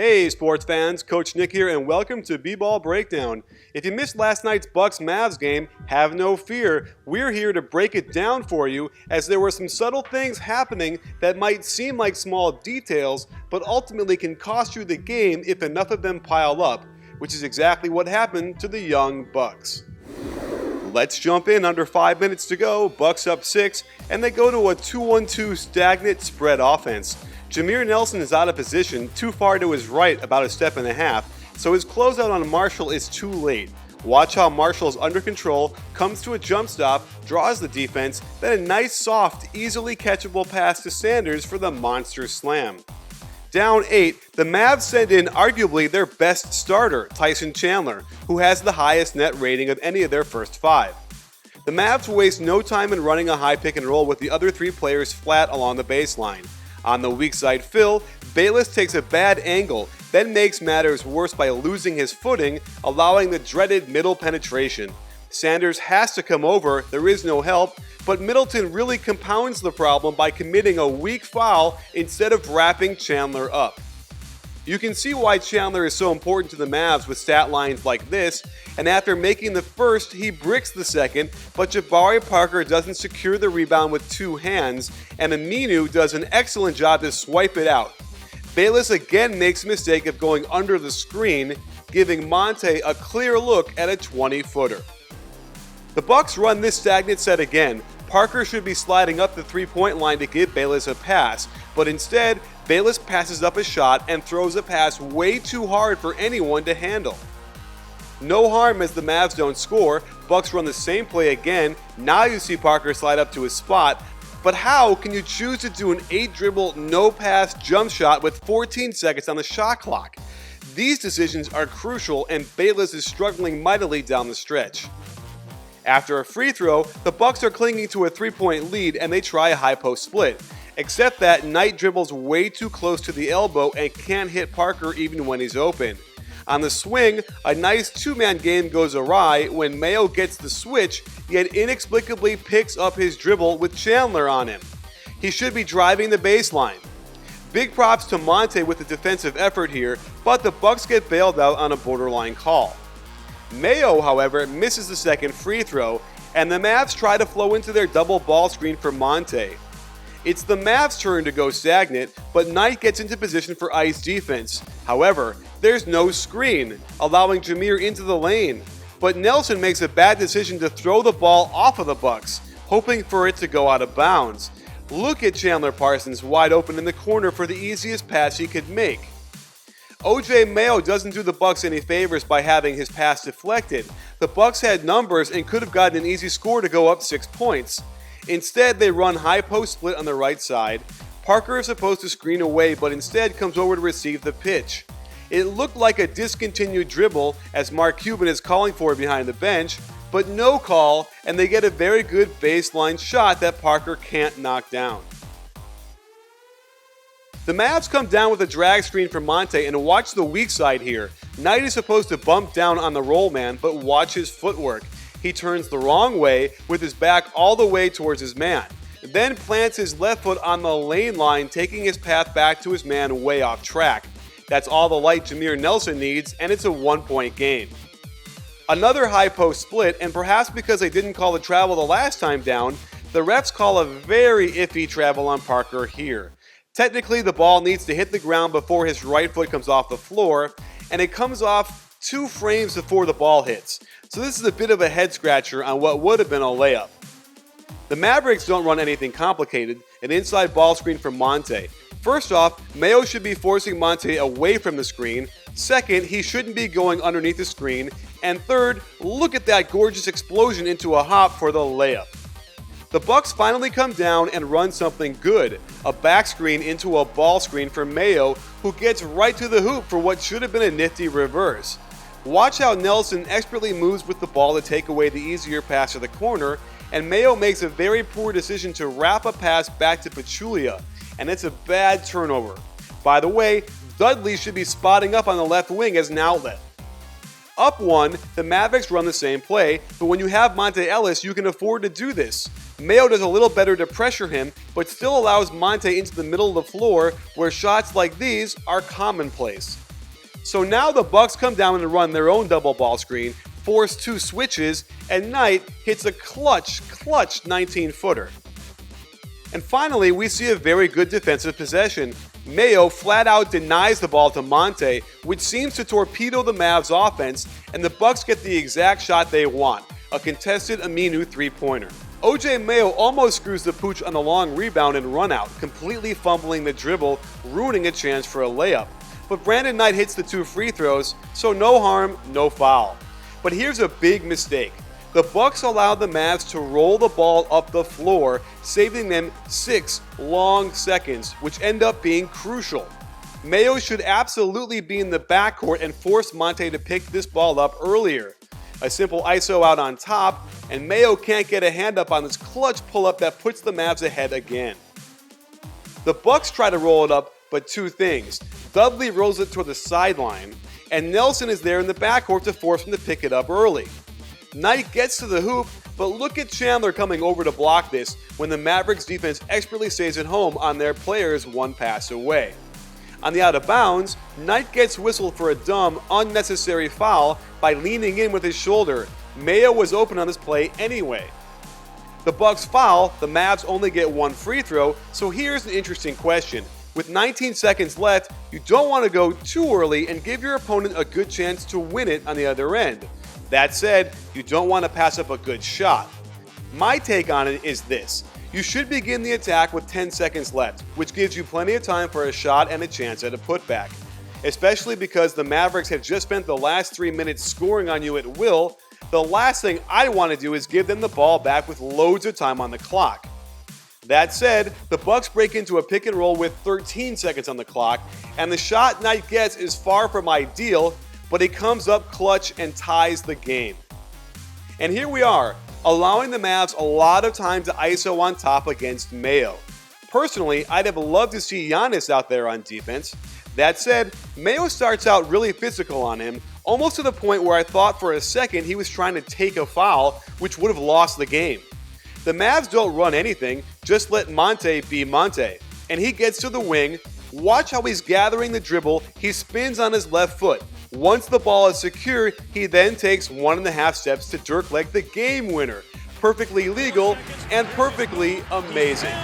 Hey sports fans, Coach Nick here and welcome to BBallBreakdown. If you missed last night's Bucks-Mavs game, have no fear. We're here to break it down for you as there were some subtle things happening that might seem like small details, but ultimately can cost you the game if enough of them pile up, which is exactly what happened to the young Bucks. Let's jump in. Under 5 minutes to go, Bucks up 6, and they go to a 2-1-2 stagnant spread offense. Jameer Nelson is out of position, too far to his right, about a step and a half, so his closeout on Marshall is too late. Watch how Marshall is under control, comes to a jump stop, draws the defense, then a nice soft, easily catchable pass to Sanders for the monster slam. Down 8, the Mavs send in arguably their best starter, Tyson Chandler, who has the highest net rating of any of their first 5. The Mavs waste no time in running a high pick and roll with the other 3 players flat along the baseline. On the weak side fill, Bayless takes a bad angle, then makes matters worse by losing his footing, allowing the dreaded middle penetration. Sanders has to come over, there is no help, but Middleton really compounds the problem by committing a weak foul instead of wrapping Chandler up. You can see why Chandler is so important to the Mavs with stat lines like this, and after making the first, he bricks the second, but Jabari Parker doesn't secure the rebound with 2 hands, and Aminu does an excellent job to swipe it out. Bayless again makes a mistake of going under the screen, giving Monta a clear look at a 20-footer. The Bucks run this stagnant set again. Parker should be sliding up the 3-point line to give Bayless a pass, but instead, Bayless passes up a shot and throws a pass way too hard for anyone to handle. No harm as the Mavs don't score. Bucks run the same play again. Now you see Parker slide up to his spot, but how can you choose to do an 8-dribble, no-pass jump shot with 14 seconds on the shot clock? These decisions are crucial and Bayless is struggling mightily down the stretch. After a free throw, the Bucks are clinging to a 3-point lead and they try a high post split. Except that Knight dribbles way too close to the elbow and can't hit Parker even when he's open. On the swing, a nice 2-man game goes awry when Mayo gets the switch, yet inexplicably picks up his dribble with Chandler on him. He should be driving the baseline. Big props to Monta with the defensive effort here, but the Bucks get bailed out on a borderline call. Mayo, however, misses the second free throw, and the Mavs try to flow into their double ball screen for Monta. It's the Mavs' turn to go stagnant, but Knight gets into position for ice defense. However, there's no screen, allowing Jameer into the lane. But Nelson makes a bad decision to throw the ball off of the Bucks, hoping for it to go out of bounds. Look at Chandler Parsons wide open in the corner for the easiest pass he could make. OJ Mayo doesn't do the Bucks any favors by having his pass deflected. The Bucks had numbers and could have gotten an easy score to go up 6 points. Instead, they run high post split on the right side. Parker is supposed to screen away, but instead comes over to receive the pitch. It looked like a discontinued dribble as Mark Cuban is calling for it behind the bench, but no call, and they get a very good baseline shot that Parker can't knock down. The Mavs come down with a drag screen from Monta, and watch the weak side here. Knight is supposed to bump down on the roll man, but watch his footwork. He turns the wrong way with his back all the way towards his man, then plants his left foot on the lane line, taking his path back to his man way off track. That's all the light Jameer Nelson needs, and it's a 1-point game. Another high post split, and perhaps because they didn't call the travel the last time down, the refs call a very iffy travel on Parker here. Technically, the ball needs to hit the ground before his right foot comes off the floor, and it comes off 2 frames before the ball hits. So this is a bit of a head scratcher on what would have been a layup. The Mavericks don't run anything complicated, an inside ball screen from Monta. First off, Mayo should be forcing Monta away from the screen. Second, he shouldn't be going underneath the screen. And third, look at that gorgeous explosion into a hop for the layup. The Bucks finally come down and run something good, a back screen into a ball screen for Mayo, who gets right to the hoop for what should have been a nifty reverse. Watch how Nelson expertly moves with the ball to take away the easier pass to the corner, and Mayo makes a very poor decision to wrap a pass back to Pachulia, and it's a bad turnover. By the way, Dudley should be spotting up on the left wing as an outlet. Up 1, the Mavericks run the same play, but when you have Monta Ellis, you can afford to do this. Mayo does a little better to pressure him, but still allows Monta into the middle of the floor where shots like these are commonplace. So now the Bucks come down and run their own double ball screen, force 2 switches, and Knight hits a clutch 19-footer. And finally, we see a very good defensive possession. Mayo flat out denies the ball to Monta, which seems to torpedo the Mavs offense, and the Bucks get the exact shot they want, a contested Aminu three-pointer. OJ Mayo almost screws the pooch on the long rebound and run out, completely fumbling the dribble, ruining a chance for a layup. But Brandon Knight hits the 2 free throws, so no harm, no foul. But here's a big mistake. The Bucks allowed the Mavs to roll the ball up the floor, saving them 6 long seconds, which end up being crucial. Mayo should absolutely be in the backcourt and force Monta to pick this ball up earlier. A simple ISO out on top, and Mayo can't get a hand up on this clutch pull-up that puts the Mavs ahead again. The Bucks try to roll it up, but 2 things. Dudley rolls it toward the sideline, and Nelson is there in the backcourt to force him to pick it up early. Knight gets to the hoop, but look at Chandler coming over to block this when the Mavericks defense expertly stays at home on their players 1 pass away. On the out of bounds, Knight gets whistled for a dumb, unnecessary foul by leaning in with his shoulder. Mayo was open on this play anyway. The Bucks foul, the Mavs only get 1 free throw, so here's an interesting question. With 19 seconds left, you don't want to go too early and give your opponent a good chance to win it on the other end. That said, you don't want to pass up a good shot. My take on it is this. You should begin the attack with 10 seconds left, which gives you plenty of time for a shot and a chance at a putback. Especially because the Mavericks have just spent the last 3 minutes scoring on you at will, the last thing I want to do is give them the ball back with loads of time on the clock. That said, the Bucks break into a pick and roll with 13 seconds on the clock, and the shot Knight gets is far from ideal, but he comes up clutch and ties the game. And here we are, allowing the Mavs a lot of time to ISO on top against Mayo. Personally, I'd have loved to see Giannis out there on defense. That said, Mayo starts out really physical on him, almost to the point where I thought for a second he was trying to take a foul, which would have lost the game. The Mavs don't run anything, just let Monta be Monta. And he gets to the wing. Watch how he's gathering the dribble, he spins on his left foot. Once the ball is secure, he then takes 1.5 steps to jerk leg the game winner. Perfectly legal and perfectly amazing.